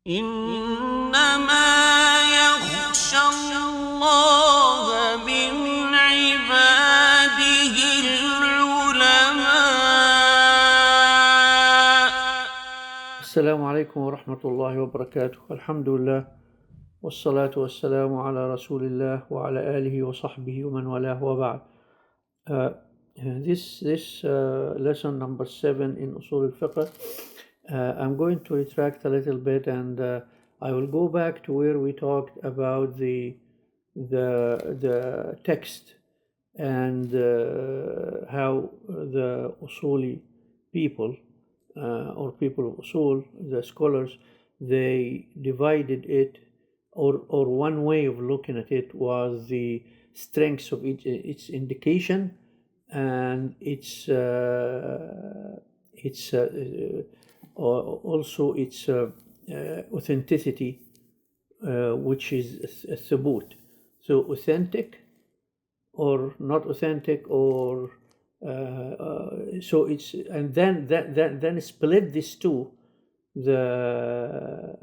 إنما يخشى الله من عباده العلماء. السلام عليكم ورحمة الله وبركاته. الحمد لله والصلاة والسلام على رسول الله وعلى آله وصحبه ومن والاه وبعد. This lesson number 7 in Usool al-Fiqh. I'm going to retract a little bit, and I will go back to where we talked about the text and how the Usuli people or people of Usool, the scholars, they divided it, or one way of looking at it was the strengths of its indication and its also its authenticity, which is a thubut. So authentic or not authentic, or so it's, and then split these two. The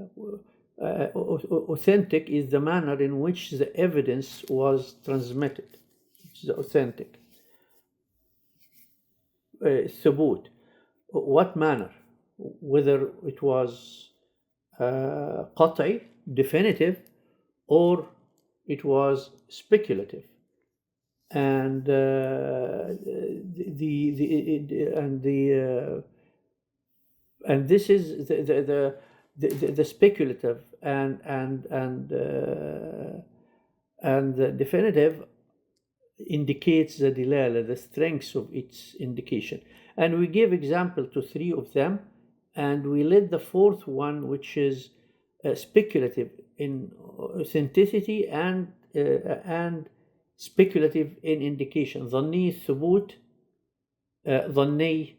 authentic is the manner in which the evidence was transmitted. It's the authentic. Thubut, what manner? Whether it was qat'i, definitive, or it was speculative. And and this is the speculative and the definitive indicates the dilala, the strengths of its indication. And we give example to 3 of them, and we let the 4th one, which is speculative in authenticity and speculative in indication. ظني الثبوت, ظني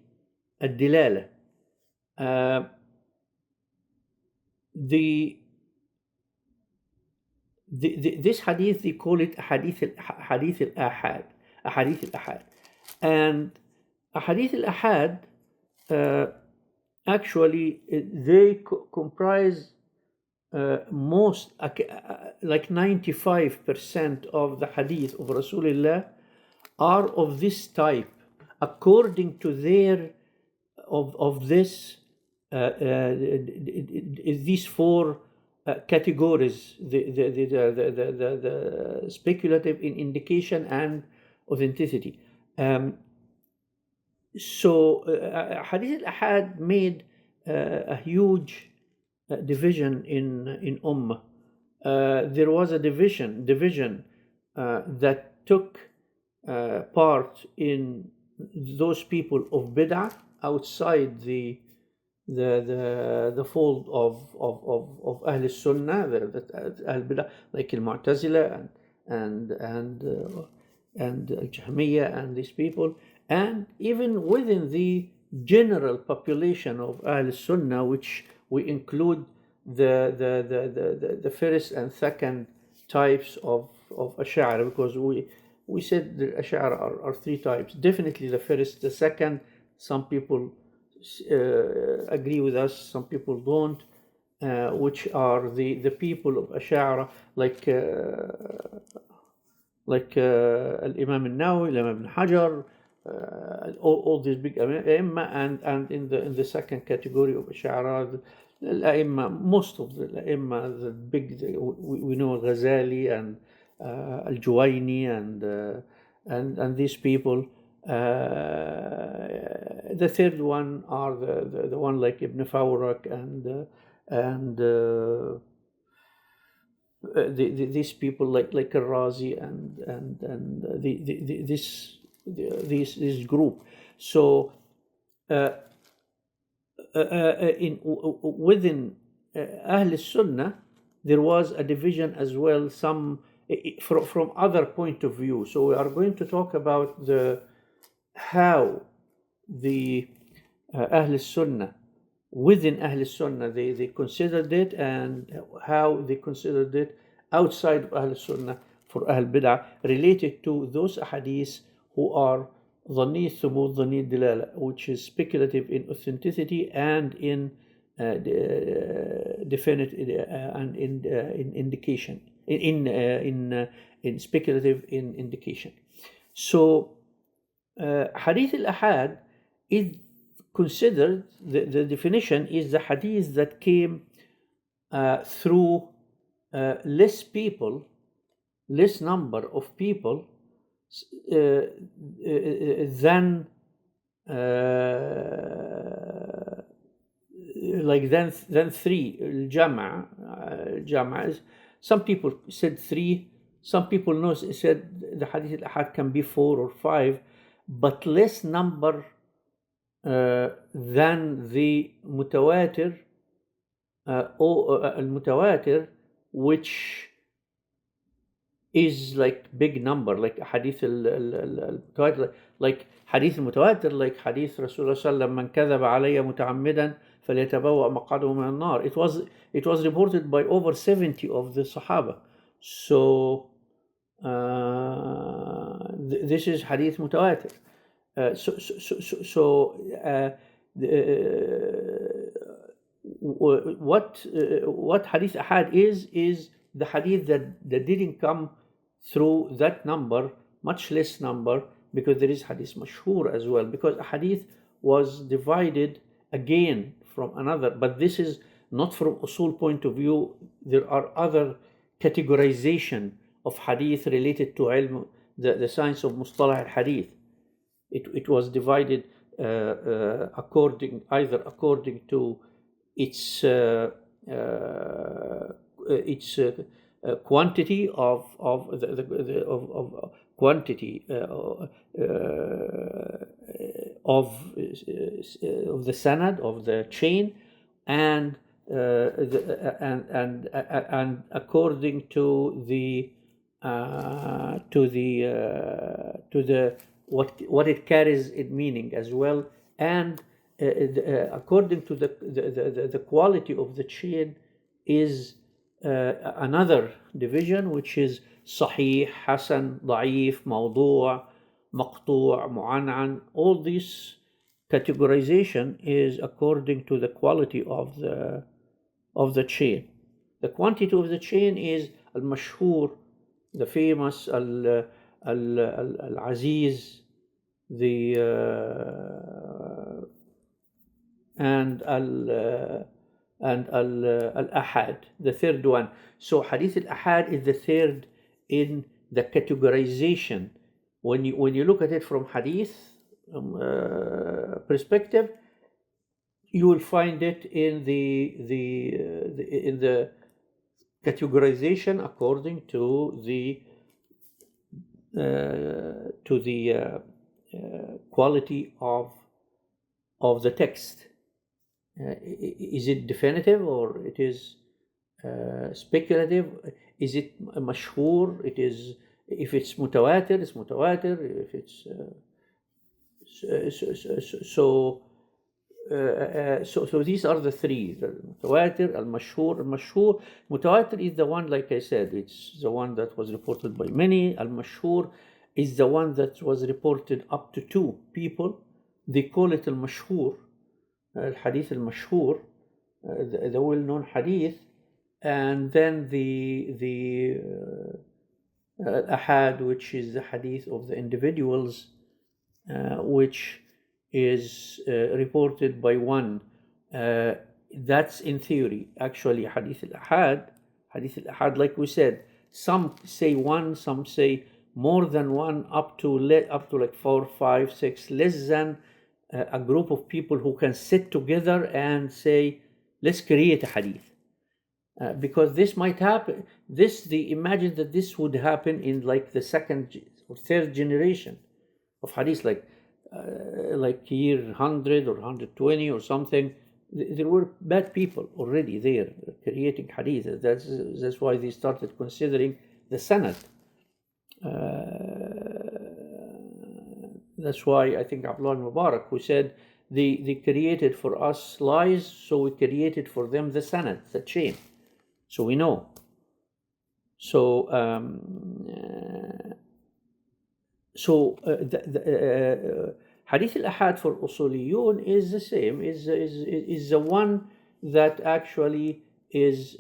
الدلالة. This hadith, they call it hadith al-ahad, and hadith al-ahad actually they comprise most, like 95% of the hadith of Rasulullah are of this type, according to their of this these 4 categories: the speculative in indication and authenticity. So hadith al-ahad made a huge division in ummah. There was a division that took part in those people of bid'ah outside the fold of Ahl Sunnah, Ahl Bid'ah, like al-Mu'tazila and al-Jahmiyyah and these people, and even within the general population of Ahl Sunnah, which we include the first and second types of Ash'ari, because we said the Ash'ari are 3 types. Definitely the first, the second, some people agree with us, some people don't, which are the people of Ash'ari, like Al-Imam al-Nawawi, Imam ibn Hajar, all these big A'imma, and in the second category of Ash'ari, Al-A'imma, most of the A'imma, the big, we know Ghazali and Al-Juwayni and these people. The third one are the one like Ibn Fawrak and these people like Al-Razi and this group. So within Ahl Sunnah there was a division as well, some from other point of view. So we are going to talk about how the Ahl Sunnah, within Ahl Sunnah, they considered it, and how they considered it outside of Ahl Sunnah for Ahl Bid'ah, related to those hadiths who are ظني الثبوت ظني الدلالة, which is speculative in authenticity and in definite and in indication in speculative in indication. So hadith al-ahad is considered, the definition is the hadith that came through less number of people than than three. Jama. Some people said three. Some people said the hadith al-ahad can be 4 or 5, but less number than the mutawatir or al-mutawatir, which is like big number, like hadith al-mutawatir, like hadith al-mutawatir, like hadith Rasulullah sallallahu man kadhaba alayya muta'ammidan falyatabawwa maq'adahu min an-nar. It was reported by over 70 of the Sahaba. So this is hadith mutawatir. What hadith ahad is the hadith that didn't come through that number, much less number, because there is hadith mashhur as well, because a hadith was divided again from another, but this is not from usool point of view. There are other categorization of hadith related to ilm, the science of mustalah al-hadith. It was divided according to its quantity of quantity of the sanad of the chain, and according to the what it carries in meaning as well, and according to the quality of the chain is another division, which is sahih, hasan, da'if, mawdu', maqtu', mu'an'an. All this categorization is according to the quality of the chain. The quantity of the chain is al-mashhur, the famous, al-aziz, and al-ahad, the third one. So hadith al-ahad is the third in the categorization. When you look at it from hadith perspective, you will find it in the categorization according to the quality of the text. Is it definitive or it is speculative? Is it mashhur? It is. If it's mutawatir, it's mutawatir. If it's so these are the three: the mutawatir, al-mashhur. Al-mashhur, mutawatir is the one, like I said, it's the one that was reported by many. Al-mashhur is the one that was reported up to 2 people. They call it al-mashhur, al-hadith al-mashhur, the well-known hadith. And then the ahad, which is the hadith of the individuals, which is reported by one. That's in theory. Actually, hadith al-ahad, like we said, some say 1, some say more than 1, up to like 4, 5, 6, less than a group of people who can sit together and say, let's create a hadith. Because this might happen. Imagine that this would happen in like the 2nd or 3rd generation of hadith, like year 100 or 120 or something. There were bad people already there creating hadith. That's why they started considering the sanad. That's why I think Abdullah Mubarak, who said they created for us lies, so we created for them the sanad, the chain. So we know. So the hadith al-ahad for usuliyun is the same. Is the one that actually is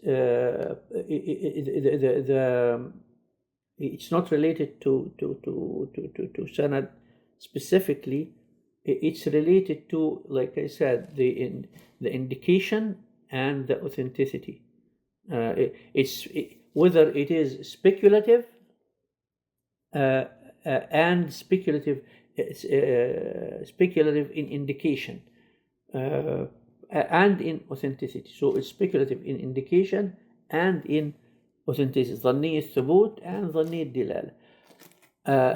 it's not related to sanad specifically. It's related to, like I said, the indication and the authenticity. Whether it is speculative and speculative in indication and in authenticity. So it's speculative in indication and in authenticity. ظني الثبوت and ظني الدلالة.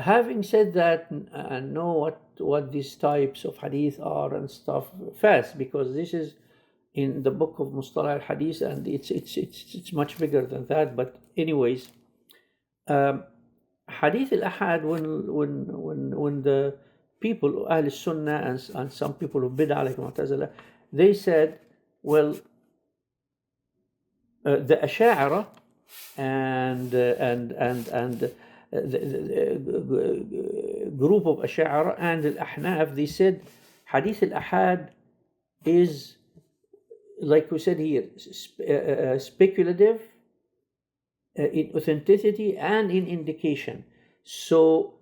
Having said that, and know what these types of hadith are and stuff fast, because this is in the book of Mustalah al-Hadith, and it's much bigger than that. But anyways, Hadith al-Ahad, when the people Ahl Sunnah and some people of Bid'ah like Mu'tazila, they said, well, the Ash'ara and the group of Ash'ara and al-Ahnaf, they said Hadith al-Ahad is, like we said here, speculative in authenticity and in indication. So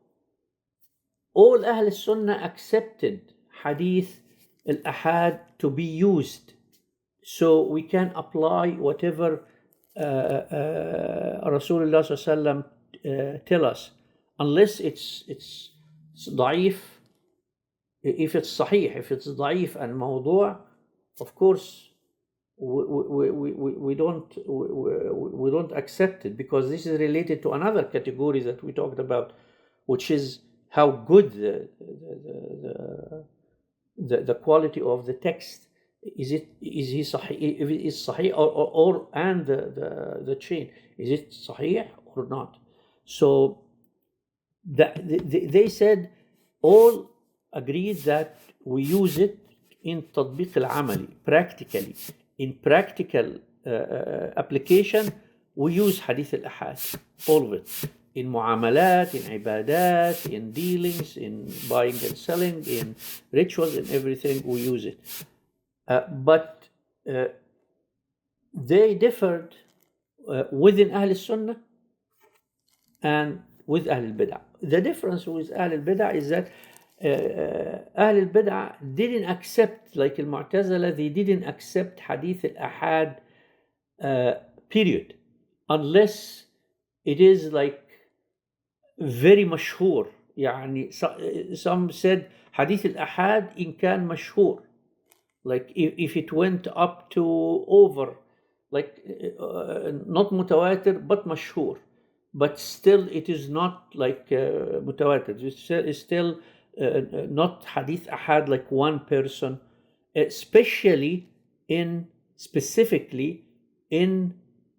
all Ahl Sunnah accepted Hadith al-Ahad to be used, so we can apply whatever Rasulullah sallallahu tell us, unless it's ضعيف. If it's sahih, if it's ضعيف and mawdu', of course we don't accept it, because this is related to another category that we talked about, which is how good the quality of the text is. Is he sahih? If it is sahih or and the chain, is it sahih or not? So they said all agreed that we use it in تطبيق العملي, practically. In practical application, we use Hadith al-Ahad, all of it. In mu'amalat, in ibadat, in dealings, in buying and selling, in rituals, in everything, we use it. But they differed within Ahl Sunnah and with Ahl al-Bid'ah. The difference with Ahl al-Bid'ah is that Ahl al-Bid'ah didn't accept, like al-Mu'tazila, they didn't accept Hadith al-Ahad period, unless it is like very mashhur. يعني some said Hadith al-Ahad in كان مشهور, like if it went up to over, like not mutawatir but mashhur, but still it is not like mutawatir. It's still not Hadith Ahad like one person, specifically in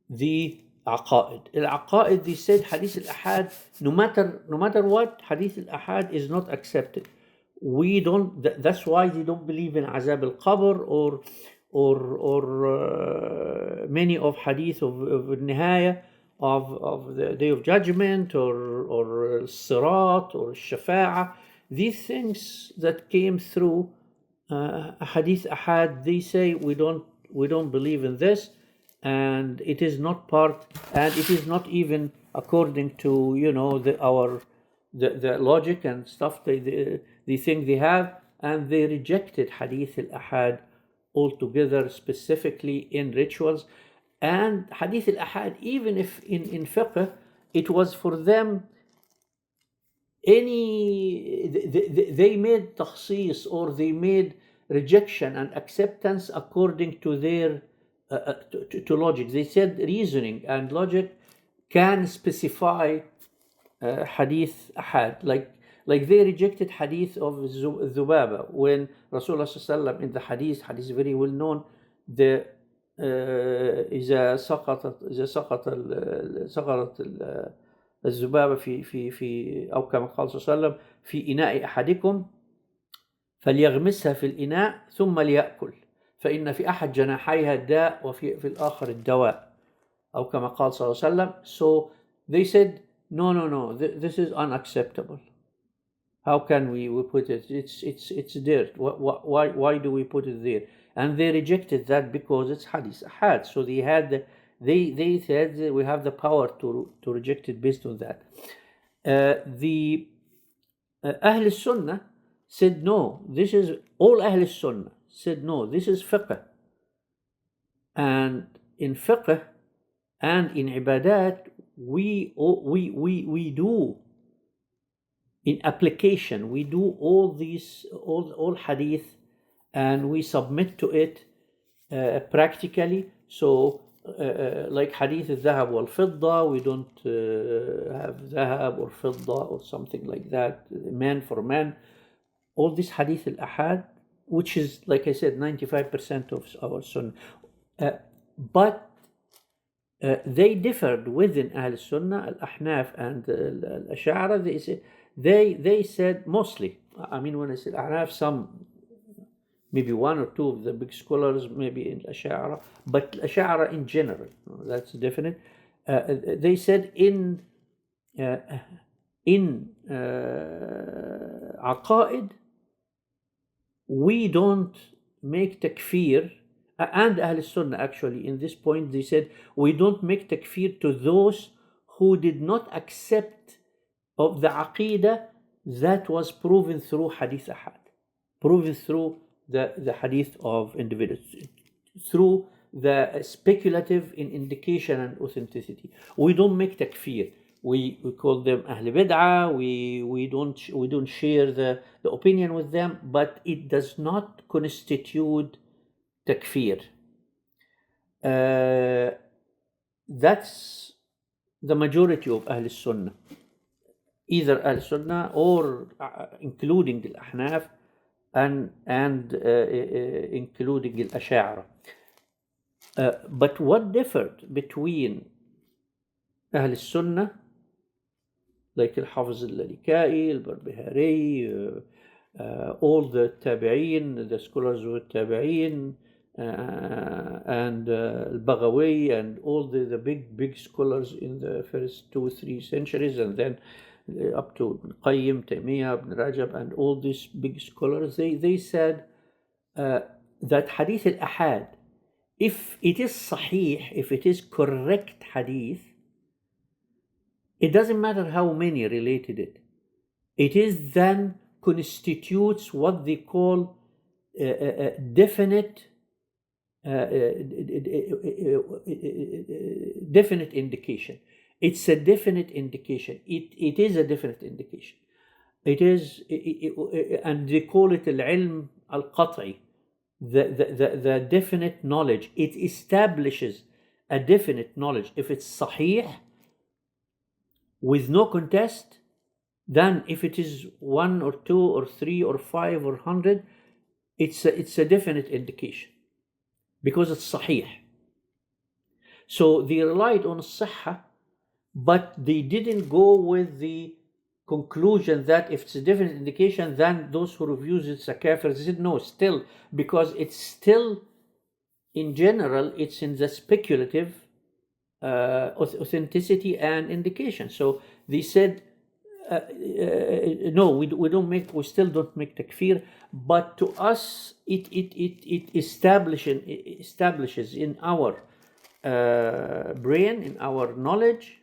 the Aqaid. Al-Aqaid, they said Hadith al-Ahad, no matter what, Hadith al-Ahad is not accepted. We don't. That's why they don't believe in Azab al-Qabr or many of Hadith of Nihaya, of the Day of Judgment, or Sirat or Shafa'ah. These things that came through Hadith Ahad, they say we don't believe in this, and it is not part, and it is not even according to the logic and stuff they think they have, and they rejected Hadith al-Ahad altogether, specifically in rituals. And Hadith al-Ahad, even if in fiqh, it was for them they made takhsis, or they made rejection and acceptance according to their to logic. They said reasoning and logic can specify Hadith Ahad, like they rejected Hadith of Zubaba when Rasulullah sallallahu in the Hadith very well known, the إذا سقطت الذبابة في أو كما قال صلى الله عليه وسلم في إناء أحدكم فليغمسها في الإناء ثم ليأكل فإن في أحد جناحيها الداء وفي الآخر الدواء أو كما قال صلى الله عليه وسلم. So they said no, this is unacceptable. How can we put it? It's dirt. Why do we put it there? and they rejected that because it's hadith ahad. So they said we have the power to reject it based on that. The Ahl Sunnah said no. This is all Ahl Sunnah said no. This is fiqh, and in fiqh and in ibadat we do in application, we do all these all hadith, and we submit to it practically. So like hadith al-dhahab wal-fidda, we don't have dhahab or fidda or something like that, man for man. All this hadith al-ahad, which is, like I said, 95% of our sunnah. But they differed within Ahl Sunnah, Al-Ahnaf and Al-Ash'ara. They said mostly, I mean, when I said Ahnaf, some, maybe one or two of the big scholars, maybe in Ash'ara, but Ash'ara in general, that's definite. They said in Aqaid, we don't make takfir, and Ahl Sunnah actually in this point, they said we don't make takfir to those who did not accept of the aqidah that was proven through hadith ahad, proven through the hadith of individuals, through the speculative in indication and authenticity. We don't make takfir. We call them Ahl Bid'ah. We don't share the opinion with them, but it does not constitute takfir. That's the majority of Ahl Sunnah, either Ahl Sunnah or including the Ahnaf and including the Ash'ara. But what differed between Ahl Sunnah, like Al-Hafiz al-Lalikai, al-Barbahari, all the Tabi'een, the scholars of Tabi'een, and al-Baghawi, and all the big scholars in the first 2-3 centuries, and then up to Ibn Qayyim, Taymiyyah, Ibn Rajab, and all these big scholars, they said that hadith al-ahad, if it is sahih, if it is correct hadith, it doesn't matter how many related it. It is then constitutes what they call definite indication. It's a definite indication. It is a definite indication. It is, and they call it al-ilm al-qat'i, the definite knowledge. It establishes a definite knowledge. If it's sahih, with no contest, then if it is 1 or 2 or 3 or 5 or 100, it's a definite indication because it's sahih. So they relied on sihha, but they didn't go with the conclusion that if it's a definite indication, then those who refuse it's a kafir. They said no, still, because it's still, in general, it's in the speculative authenticity and indication. So they said no, we still don't make takfir, but to us it establishes in our brain, in our knowledge,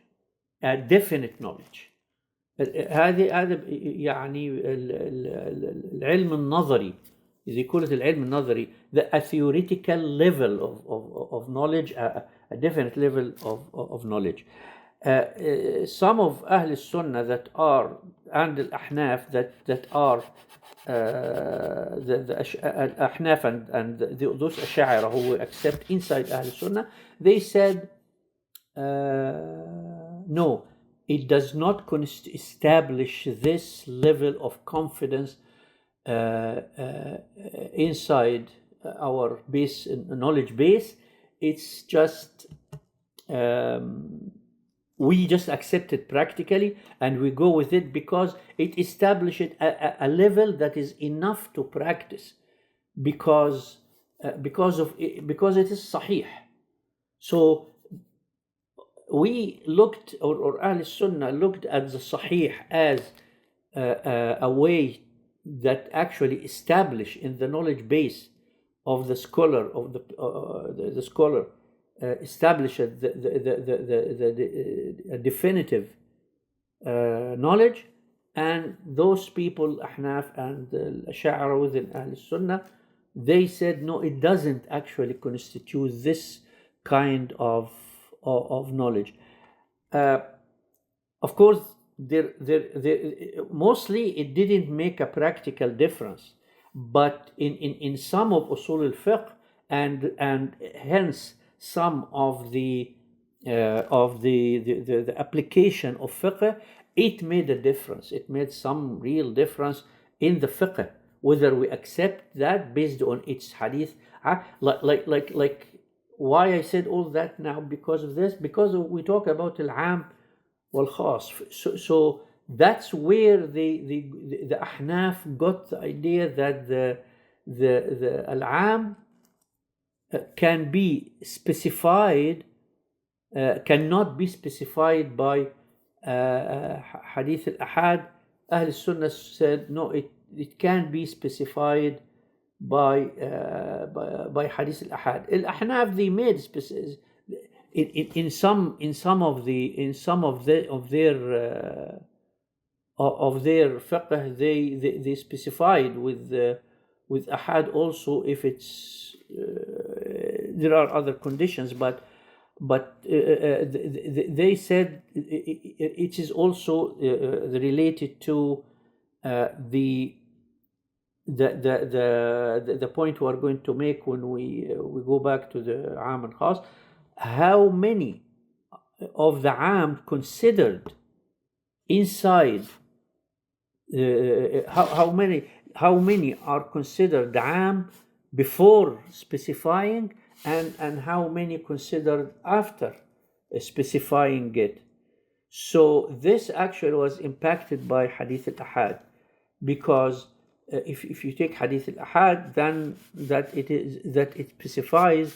a definite knowledge. هذا يعني العلم النظري، they call it العلم النظري, a theoretical level of knowledge, a definite level of knowledge. Some of Ahl Sunnah that are, and Al-Ahnaf that are the Ahnaf and those Ash'ara who accept inside Ahl Sunnah, they said no, it does not establish this level of confidence inside our base, knowledge base. It's just we just accept it practically and we go with it because it establishes a level that is enough to practice because it is sahih. So we looked, or Ahl Sunnah looked at the sahih as a way that actually established in the knowledge base of the scholar of the scholar established the definitive knowledge, and those people, Ahnaf and Ash'ari within Ahl Sunnah, they said no, it doesn't actually constitute this kind of knowledge. Of course, mostly it didn't make a practical difference, but in some of Usool al-Fiqh and hence some of the application of fiqh, it made a difference. It made some real difference in the fiqh, whether we accept that based on its hadith. Like why I said all that now, because of this, because we talk about al-am wal-khas. So that's where the Ahnaf got the idea that the al-am can be specified, cannot be specified by hadith al-ahad. Ahl Sunnah said no, it can be specified by hadith al-ahad. Al-Ahnaf, they made in some of their fiqh, they specified with ahad also, if it's there are other conditions, but they said it is also related to the point we are going to make when we go back to the Am and Khas. How many of the Am considered inside? How many are considered Am before specifying, and how many considered after specifying it? So this actually was impacted by Hadith al-Ahad, because if you take Hadith al-Ahad, then that it specifies,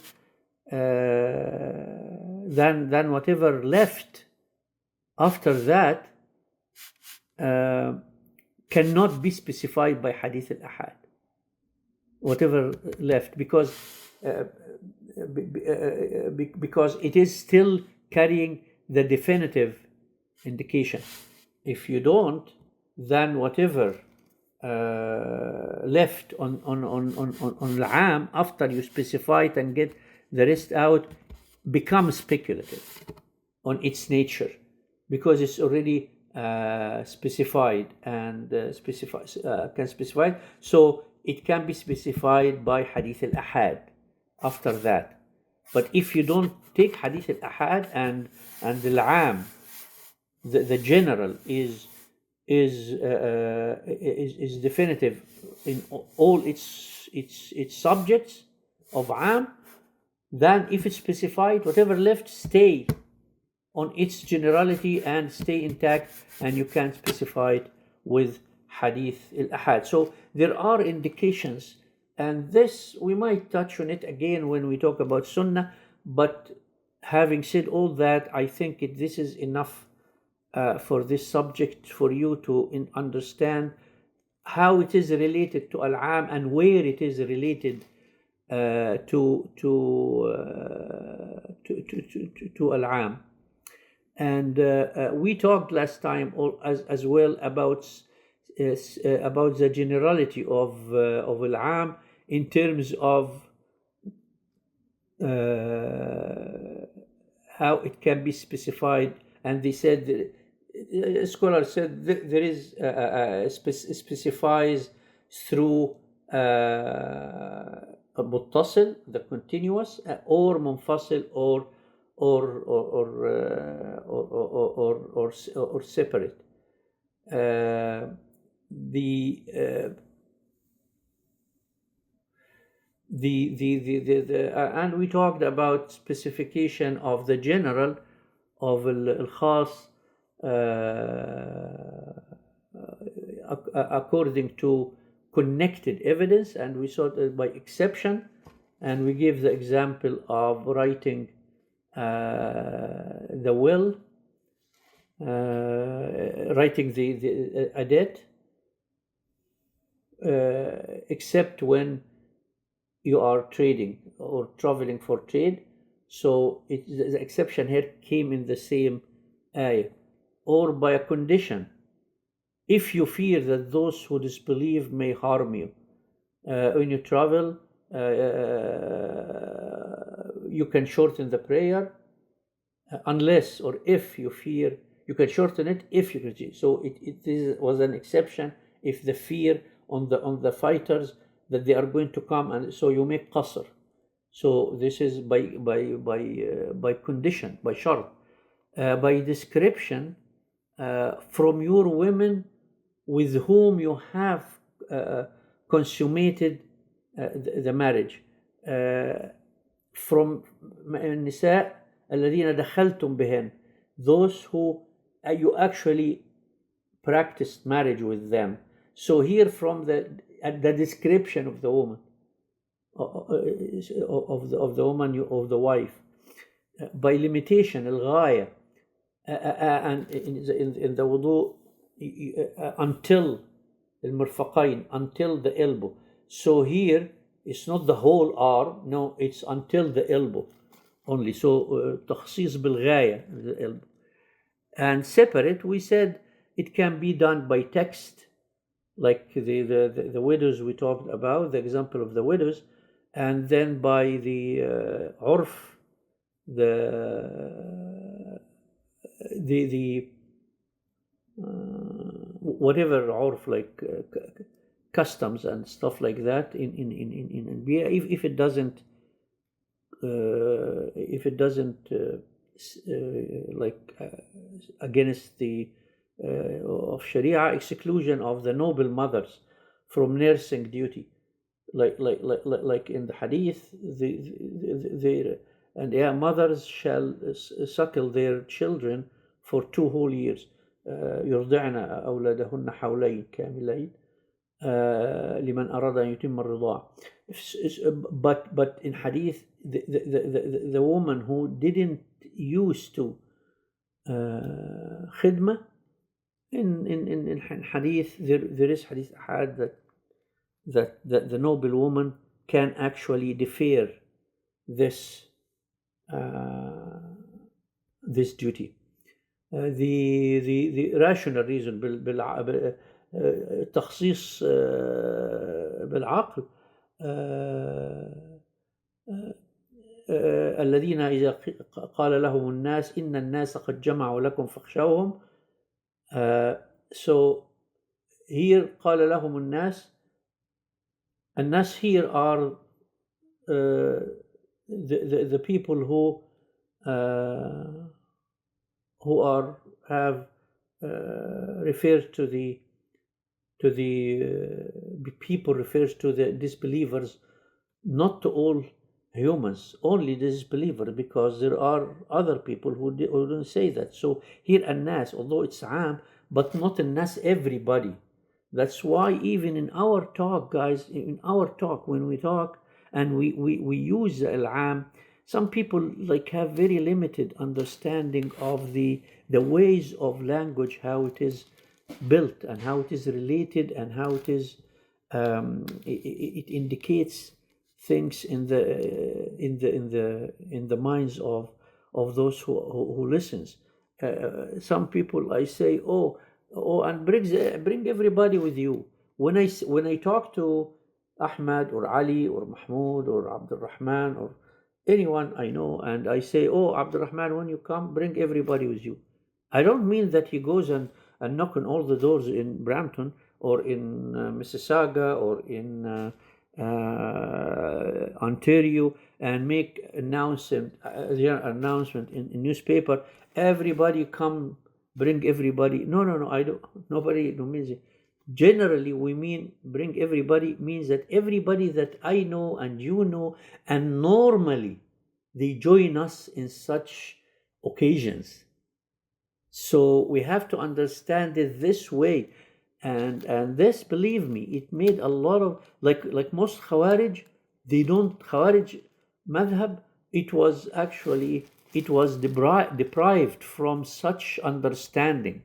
then whatever left after that cannot be specified by Hadith al-Ahad. Whatever left, because it is still carrying the definitive indication. If you don't, then whatever left on al-am after you specify it and get the rest out becomes speculative on its nature, because it's already specified and can specify. So it can be specified by Hadith al-Ahad after that. But if you don't take Hadith al-Ahad and the al-am, the general is definitive in all its subjects of am, then if it's specified, whatever left stay on its generality and stay intact, and you can specify it with Hadith al-Ahad. So there are indications, and this we might touch on it again when we talk about Sunnah. But having said all that, I think this is enough for this subject, for you to understand how it is related to al-am and where it is related to al-am. And we talked last time as well about the generality of al-am in terms of how it can be specified. And they said, scholars said, there is specifies through muttasil, the continuous, or munfasil, or separate. And we talked about specification of the general of al-khas according to connected evidence, and we saw that by exception, and we give the example of writing the will, writing a debt, except when you are trading or traveling for trade. So the exception here came in the same ayah. Or by a condition, if you fear that those who disbelieve may harm you. When you travel, you can shorten the prayer unless or if you fear, you can shorten it if you can. So was an exception if the fear on the fighters that they are going to come, and so you make qasr. So this is by condition, by shart, by description, from your women with whom you have consummated the marriage, from النساء الذين دخلتم بهن, those who you actually practiced marriage with them. So here from the description of the woman, of the woman, of the wife, by limitation الغاية, and in the wudu, until المرفقين, until the elbow. So here it's not the whole arm, no, it's until the elbow only. So تخصيص بالغاية, the elbow. And separate, we said it can be done by text, like the widows we talked about, the example of the widows, and then by the urf, the whatever urf, like customs and stuff like that in if it doesn't like against the of Sharia, exclusion of the noble mothers from nursing duty, like in the hadith, and mothers shall suckle their children for 2 whole years. يرضعن أولادهن حولين كاملين لمن أراد أن يتم الرضاعة. But in hadith, the woman who didn't used to khidmah, in hadith, there is hadith ahad that the noble woman can actually defer this duty. The rational reason بالتخصيص بالعقل, الذين إذا قال لهم الناس إن الناس قد جمعوا لكم فاخشوهم. So here قال لهم الناس here are the people who have referred to the people, refers to the disbelievers, not to all humans, only the disbeliever, because there are other people who don't say that. So here الناس, although it's عام, but not الناس everybody. That's why even in our talk, guys, in our talk, when we talk and we use al-am, some people like have very limited understanding of the ways of language, how it is built and how it is related and how it is it indicates things in the minds of those who listens. Some people, I say, and bring everybody with you. When I talk to Ahmad or Ali or Mahmoud or Abdul Rahman or anyone I know, and I say, Abdul Rahman, when you come, bring everybody with you. I don't mean that he goes and knock on all the doors in Brampton or in Mississauga or in Ontario and make announcement in newspaper. Everybody come, bring everybody. No, I don't. Nobody means it. Generally, we mean bring everybody means that everybody that I know and you know, and normally they join us in such occasions. So we have to understand it this way, and this, believe me, it made a lot of like most Khawarij, they don't Khawarij madhab. It was deprived from such understanding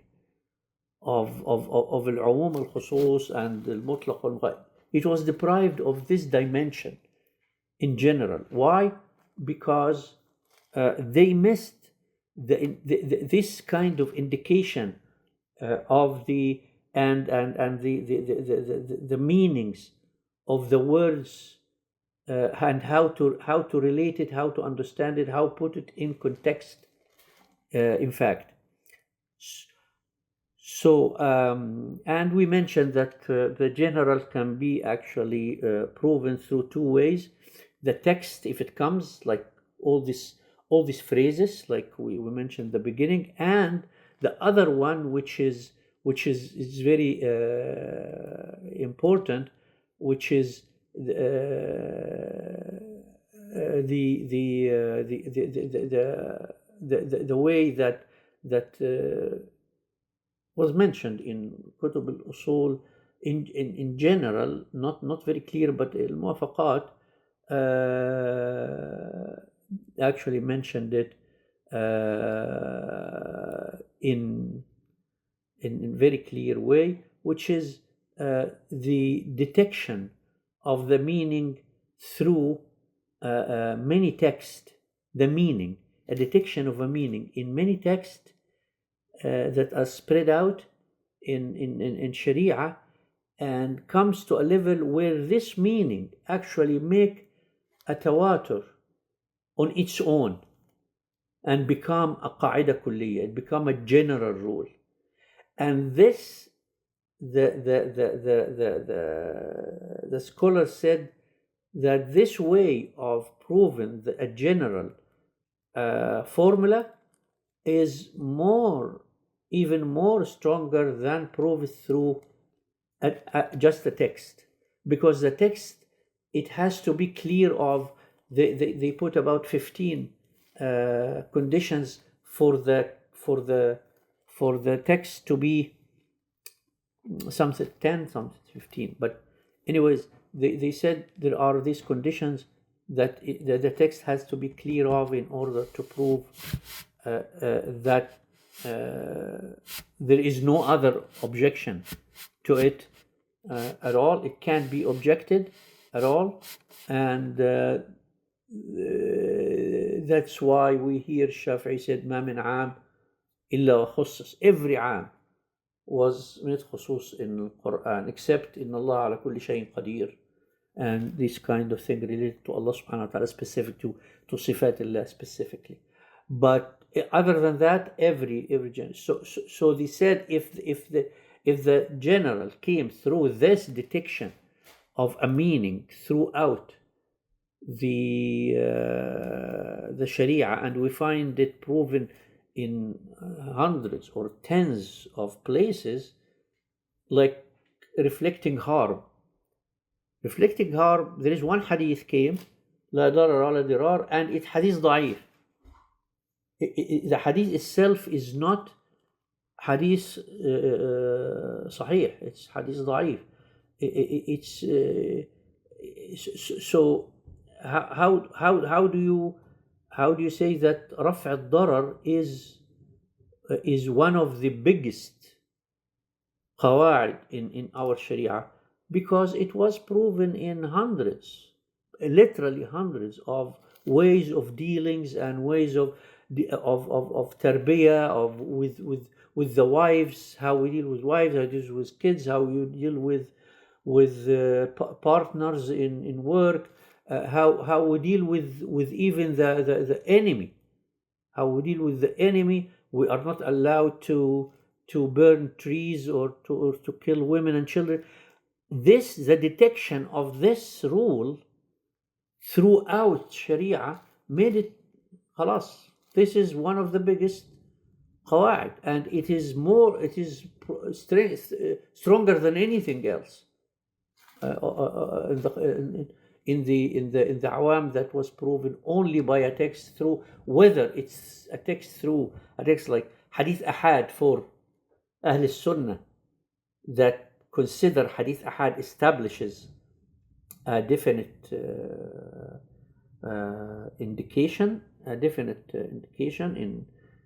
of al-umum al-khusus and al-mutlaq al-ghaib. It was deprived of this dimension. in general. Why? Because they missed this kind of indication of the and the meanings of the words, and how to relate it, how to understand it, how put it in context. In fact, so and we mentioned that the general can be actually proven through two ways: the text, if it comes, like all these phrases, like we mentioned at the beginning, and the other one, which is very important, which is the way that was mentioned in كتب الأصول in general, not very clear, but الموافقات actually mentioned it in very clear way, which is the detection of the meaning through many texts. The meaning, a detection of a meaning in many texts that are spread out in Sharia, and comes to a level where this meaning actually make a tawatur on its own and become a qaida kulliyya, it become a general rule. And this, the scholar said that this way of proving a general formula is even more stronger than proved through just the text, because the text, it has to be clear of they put about 15 conditions for the text to be, some said 10, some said 15, but anyways, they said there are these conditions that the text has to be clear of in order to prove that there is no other objection to it at all. It can't be objected at all, and that's why we hear Shafi'i said ما من عام إلا وخصص. Every عام was من خصوص in the Quran, except إن الله على كل شيء قدير, and this kind of thing related to Allah subhanahu wa ta'ala, specific to صفات Allah specifically. But other than that, every general. So they said if the general came through this detection of a meaning throughout the Sharia, and we find it proven in hundreds or tens of places, like reflecting harm. There is one hadith came, لا ضرر ولا ضرار, and it's hadith ضعيف. The hadith itself is not hadith صحيح, it's hadith ضعيف. It's so how do you say that رفع الضرر is one of the biggest قواعد in our Sharia, because it was proven in literally hundreds of ways of dealings and ways of tarbiyah, with the wives, how we deal with wives, how we deal with kids, how you deal with partners in work, how we deal with even the enemy, how we deal with the enemy. We are not allowed to burn trees or to kill women and children. The detection of this rule throughout Sharia made it خلاص. This is one of the biggest qawaid, and it is stronger than anything else in the awam, that was proven only by a text, through whether it's a text like hadith ahad for Ahl Sunnah, that consider hadith ahad establishes a definite indication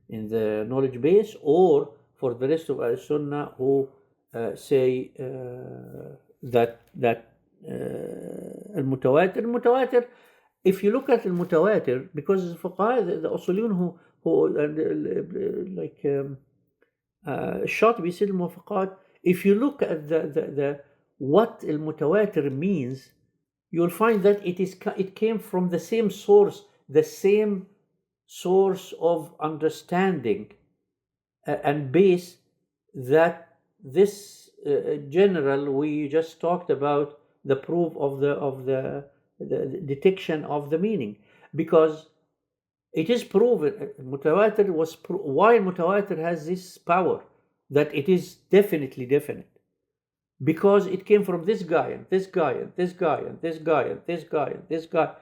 in the knowledge base, or for the rest of Ahl Sunnah who say that المتواتر if you look at المتواتر, because الفقهاء, the أصوليون who like الشاطبي يصير الموافقات, if you look at the what المتواتر means, you'll find that it came from the same source of understanding and base that this general we just talked about, the proof of the detection of the meaning, because it is proven mutawatir why mutawatir has this power, that it is definitely definite, because it came from this guy and this guy and this guy and this guy and this guy and this guy,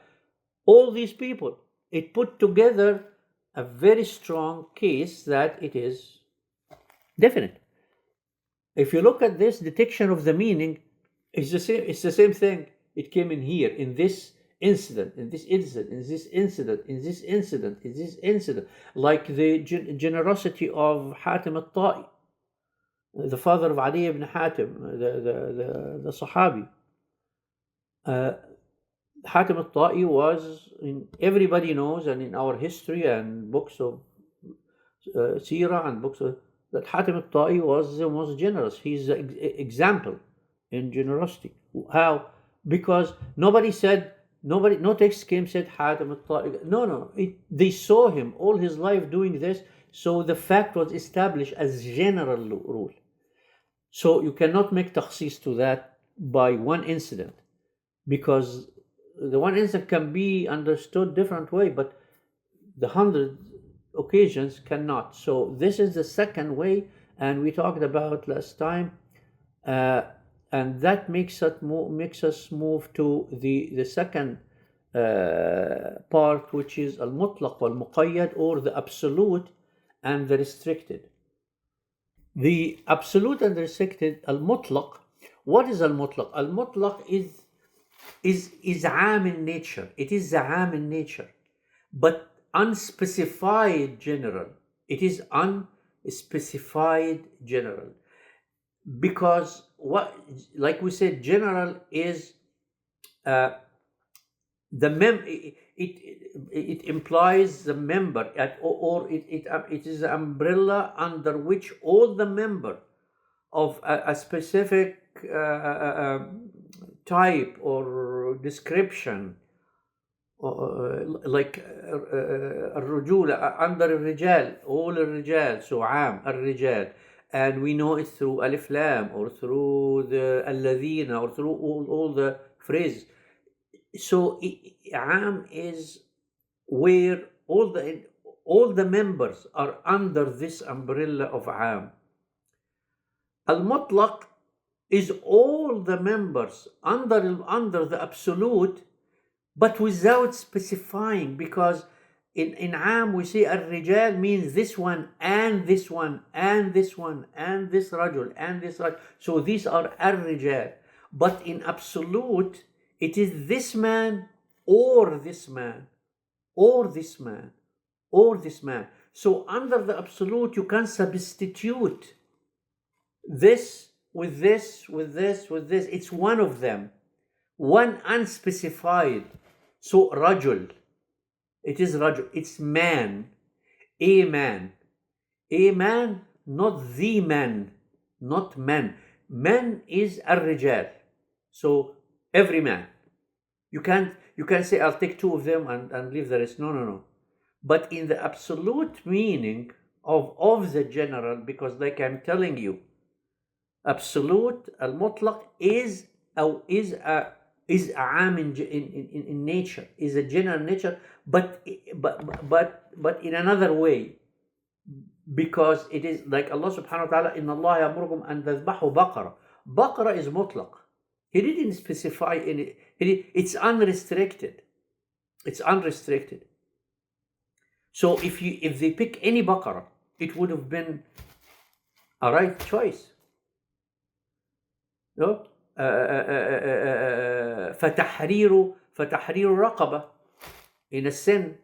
all these people. It put together a very strong case that it is definite. If you look at this detection of the meaning, it's the same thing. It came in here, in this incident, in this incident, in this incident, in this incident, in this incident, like the generosity of Hatim al-Ta'i, the father of Ali ibn Hatim, the Sahabi. Hatim al-Ta'i was, everybody knows, and in our history and books of Sirah and books of, that Hatim al-Ta'i was the most generous. He's an example in generosity. How? Because nobody said, no text came said Hatim al-Ta'i. No. They saw him all his life doing this, so the fact was established as general rule. So you cannot make takhsis to that by one incident, because the one incident can be understood different way, but the 100 occasions cannot. So this is the second way, and we talked about last time, and that makes us move to the second part, which is al-mutlaq wal-muqayyad, or the absolute and the restricted. The absolute and restricted, al-mutlaq. What is al-mutlaq? Al-mutlaq is عام in nature. It is the عام in nature, but unspecified general. It is unspecified general, because what, like we said, general is it implies the member or it is an umbrella under which all the member of a specific type or description, like الرجولة under الرجال, all الرجال, so عام الرجال, and we know it through alif lam or through the الذين or through all the phrases. So عام is where all the members are under this umbrella of عام. Al-mutlaq is all the members under the absolute, but without specifying, because in عام we say الرجال means this one and this one and this one and this رجل and this رجل, so these are الرجال. But in absolute it is this man or this man or this man or this man. So under the absolute you can substitute this with this with this with this. It's one of them, one unspecified. So rajul, it is rajul, it's man, a man, not the man, not man. Man is الرجال, so every man. You can't say I'll take two of them and leave the rest. No. But in the absolute meaning of the general, because like I'm telling you, absolute al-mutlaq is عام in nature, is a general nature, but in another way, because it is like Allah subhanahu wa ta'ala, inna Allah ya'murukum an tadhbahu baqara. Baqara is mutlaq. He didn't specify any. It's unrestricted. It's unrestricted. So if they pick any baqara, it would have been a right choice. No? فتحرير رقبة in a sin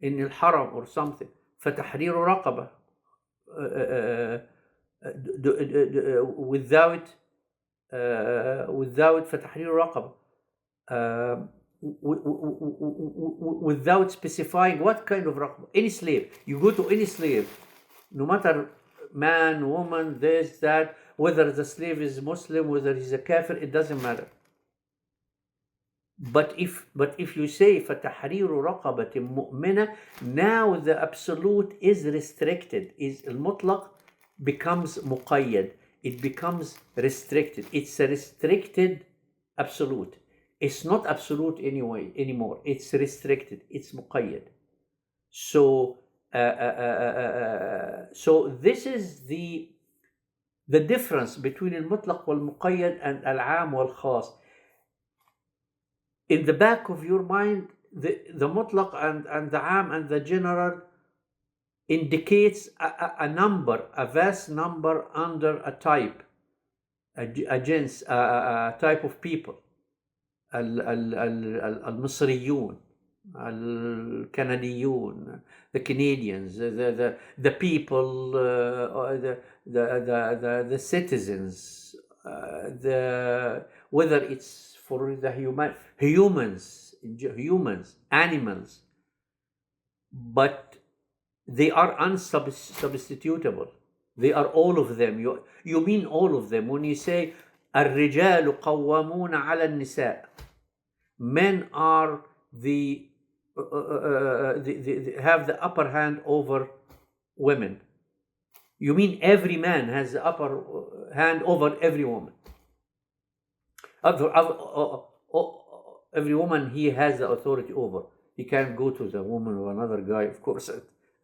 in الحرم or something. فتحرير رقبة without فتحرير رقبة. without specifying what kind of raqba. Any slave, you go to any slave, no matter man, woman, this, that, whether the slave is Muslim, whether he's a kafir, it doesn't matter. But if you say فَتَحْرِيرُ رَقَبَةٍ مُؤْمِنَةٍ, now the absolute is restricted. Is المطلق becomes مقيد. It becomes restricted. It's a restricted absolute. It's not absolute anymore. It's restricted. It's مقيد. So this is the difference between المطلق والمقيد and العام والخاص. In the back of your mind, the mutlaq and the am and the general indicates a number, a vast number under a type, a jins, a type of people. المصريون, الكنديون, the Canadians, the people, the citizens, whether it's for the humans, animals, but they are unsubstitutable. They are all of them. You mean all of them when you say الرجال قوامون على النساء. Men are have the upper hand over women. You mean every man has the upper hand over every woman. Every woman he has the authority over. He can't go to the woman or another guy, of course,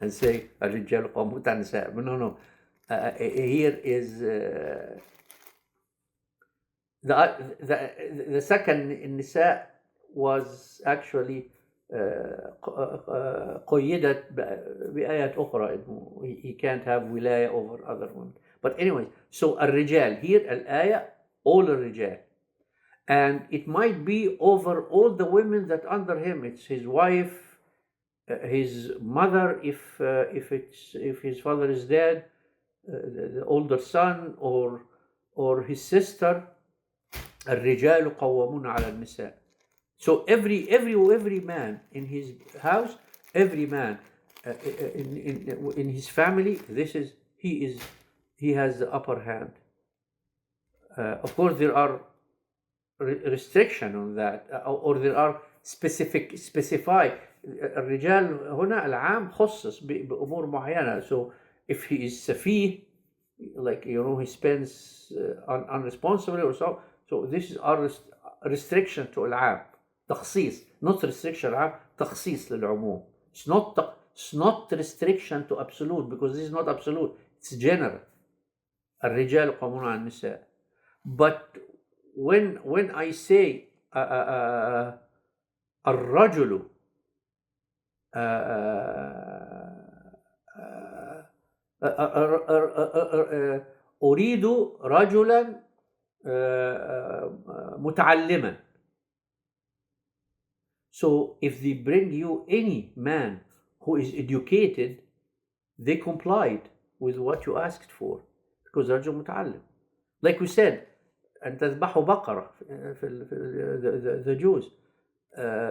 and say الرجال قوامون على النساء. No. Here is the second النساء was actually قيدت بآيات أخرى. He can't have ولاية over other women. But anyway, so الرجال here الآية all الرجال. And it might be over all the women that under him. It's his wife, his mother, if his father is dead, the older son, or his sister. الرجال قوامون على النساء. So every man in his house, every man in his family, he has the upper hand. Of course, there are restriction on that, or there are specify. الرجال هنا العام خصص بأمور معينة. So if he is سفيه, like he spends unresponsibly or so this is our restriction to العام. تخصيص, not restriction العام, تخصيص للعموم. It's not restriction to absolute, because this is not absolute, it's general. الرجال قوامون على النساء. But when I say الرجل أريد رجلا متعلما. So if they bring you any man who is educated, they complied with what you asked for, because رجل متعلم. Like we said, أن تذبحوا بقرة في the Jews.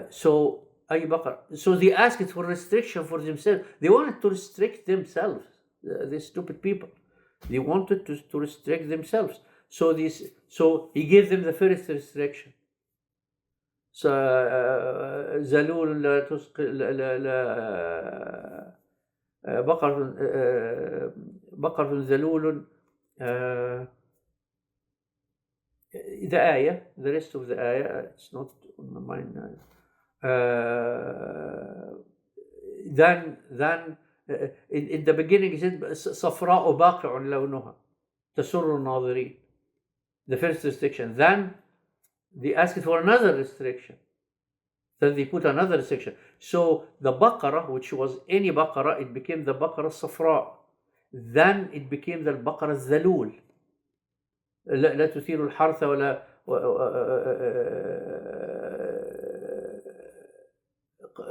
So أي بقرة. So they asked for restriction for themselves. They wanted to restrict themselves. These stupid people. They wanted to restrict themselves. So he gave them the first restriction. So زلول لا تسقي بقر ذلول. The ayah, the rest of the ayah, it's not on my mind now. Then in the beginning he said صفراء باقع لونها تسر الناظرين. The first restriction. Then they asked for another restriction. Then they put another restriction. So the baqarah, which was any baqarah, it became the baqarah الصفراء. Then it became the baqarah الذلول. لا تثير الحرث ولا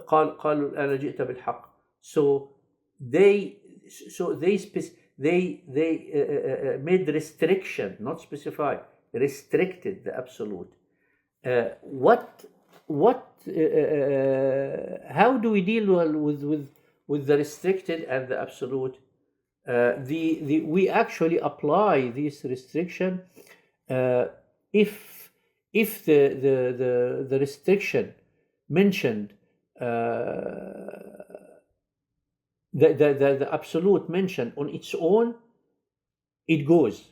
قالوا الآن جئت بالحق. So they made restriction, not specify, restricted the absolute. What how do we deal with the restricted and the absolute? We actually apply this restriction uh, if the restriction mentioned, the absolute mentioned on its own, it goes.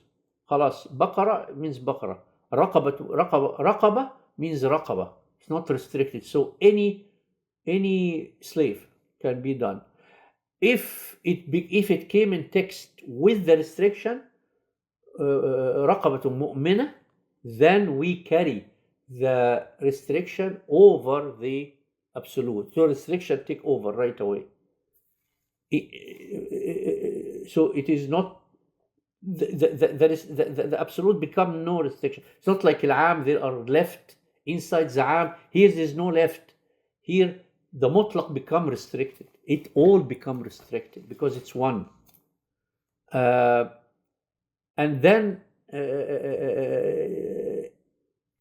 خلاص بقرة means بقرة. رقبة means رقبة. It's not restricted. So any slave can be done. If it came in text with the restriction, رقبة مؤمنة, then we carry the restriction over the absolute. So restriction take over right away. So it is not the absolute become no restriction. It's not like العام there are left inside the عام. Here there's no left. Here the mutlaq become restricted. It all become restricted because it's one. And then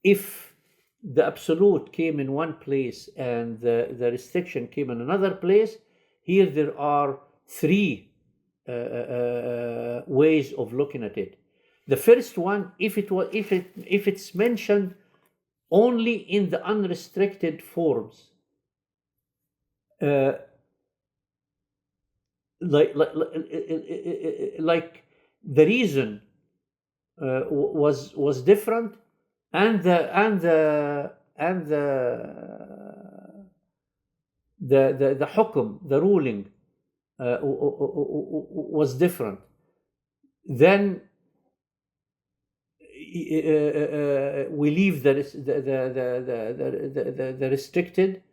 if the absolute came in one place and the restriction came in another place, here there are three ways of looking at it. The first one, if it's mentioned only in the unrestricted forms, like the reason was different, and the hukum, the ruling, was different, then we leave the restricted,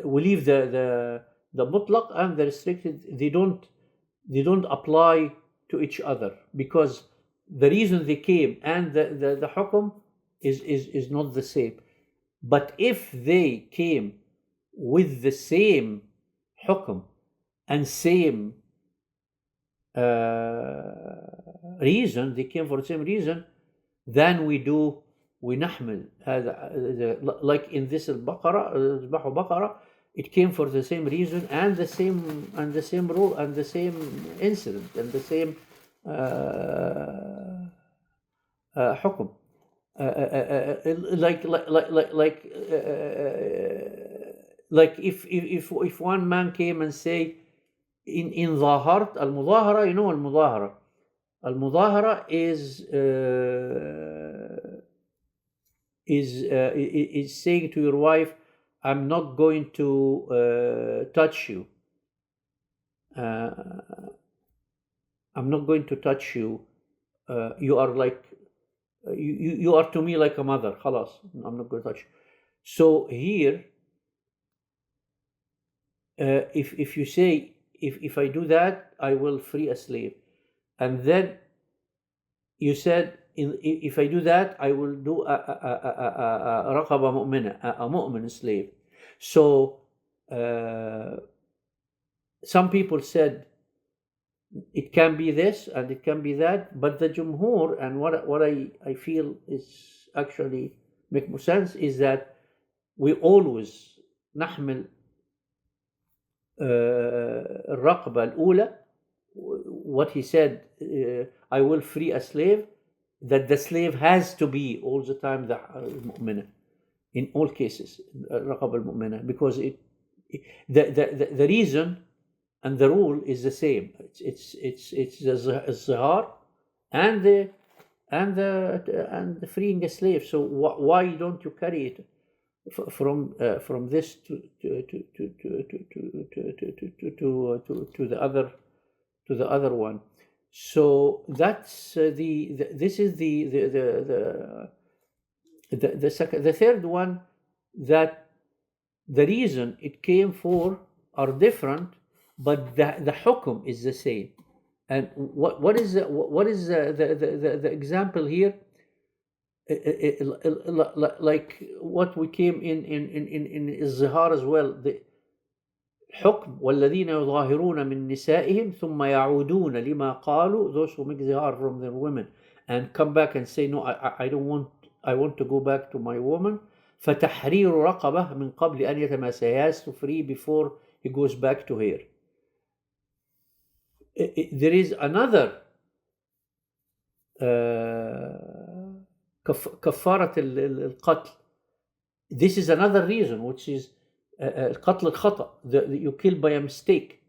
we leave the mutlaq and the restricted. They don't apply to each other because the reason they came and the hukum is not the same. But if they came with the same hukum and same reason, they came for the same reason, then we نحمل هذا, like in this البقرة اذبحوا بقرة, it came for the same reason and the same rule and the same incident and the same حكم. Like if one man came and say in ظاهرت المظاهرة, you know المظاهرة is saying to your wife, I'm not going to touch you. I'm not going to touch you. You are like you are to me like a mother. خلاص, I'm not going to touch you. So here, if you say if I do that, I will free a slave, and then you said if I do that, I will do a رقبة مؤمنة, a mu'min slave. So some people said it can be this and it can be that, but the jumhur, and what I feel is actually make more sense, is that we always نحمل الرقبة الأولى, what he said, I will free a slave, that the slave has to be all the time the mu'minah in all cases, الرقبة المؤمنة, because the reason and the rule is the same. It's the zihar and the freeing a slave. So why don't you carry it from this to the other one? So that's this is the second. The third one, that the reason it came for are different, but the hukum is the same. And what is the example here? Like what we came in الزهار as well. The حكم والذين يظاهرون من نسائهم ثم يعودون لما قالوا, those who make zihar from their women and come back and say, no, I don't want, I want to go back to my woman. فَتَحْرِيرُ رَقَبَةٍ مِنْ قَبْلِ أَنْ يَتَمَاسَ. He has to free before he goes back to her. There is another كفارة القتل. This is another reason, which is قتل الخطأ. You kill by a mistake.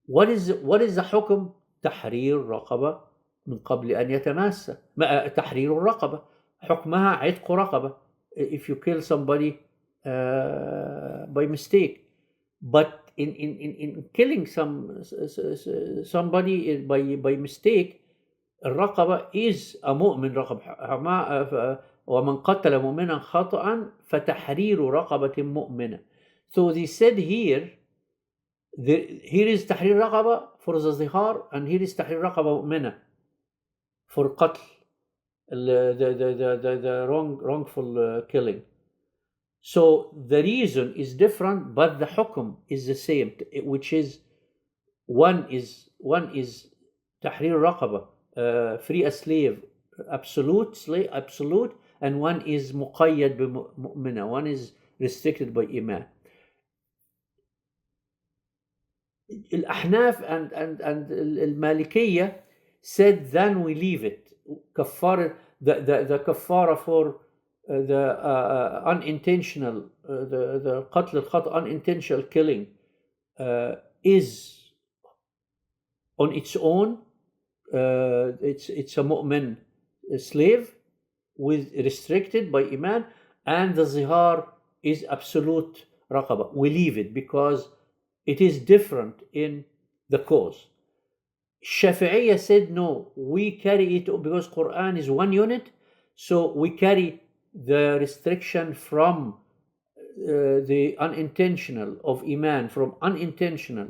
What is the حكم؟ تحرير رقبة من قبل أن يتماس. تحرير الرقبة حكمها عتق رقبة if you kill somebody by mistake. But in killing somebody by mistake, الرقبة is a مؤمن رقبة. ومن قتل مؤمنا خطأ فتحرير رقبة مؤمنة. So they said here is تحرير رقبة for the ظهار, and here is تحرير رقبة مؤمنة for قتل, the wrongful killing. So the reason is different, but the حكم is the same, which is one is تحرير رقبة, free a slave, absolute, and one is مقيد بمؤمنة, one is restricted by iman. الأحناف and المالكية said then we leave it. كفارة, the كفارة for the unintentional, the قتل الخطأ, unintentional killing, is on its own. It's a mu'min slave with restricted by iman, and the zihar is absolute raqaba. We leave it because it is different in the cause. Shafi'iyya said no, we carry it because Quran is one unit, so we carry the restriction from the unintentional of iman, from unintentional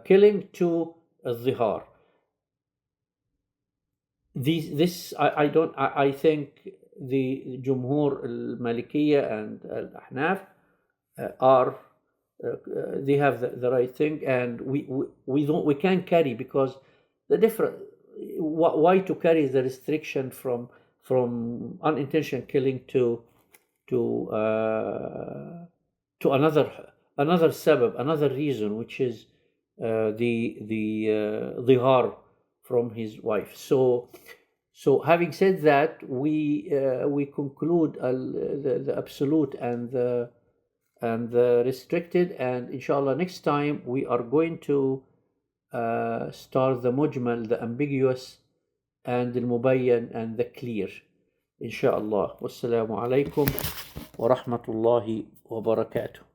killing to zihar. I think the Jumhur al-Malikiyya and al-Ahnaf are they have the right thing, and we can't carry, because the different, why to carry the restriction from unintentional killing to another sabab, another reason, which is the dhihar from his wife. So having said that, we conclude the absolute and the restricted, and inshallah next time we are going to start the mujmal, the ambiguous, and the mubayyan, and the clear, inshallah. Wassalamu alaikum wa rahmatullahi wa barakatuh.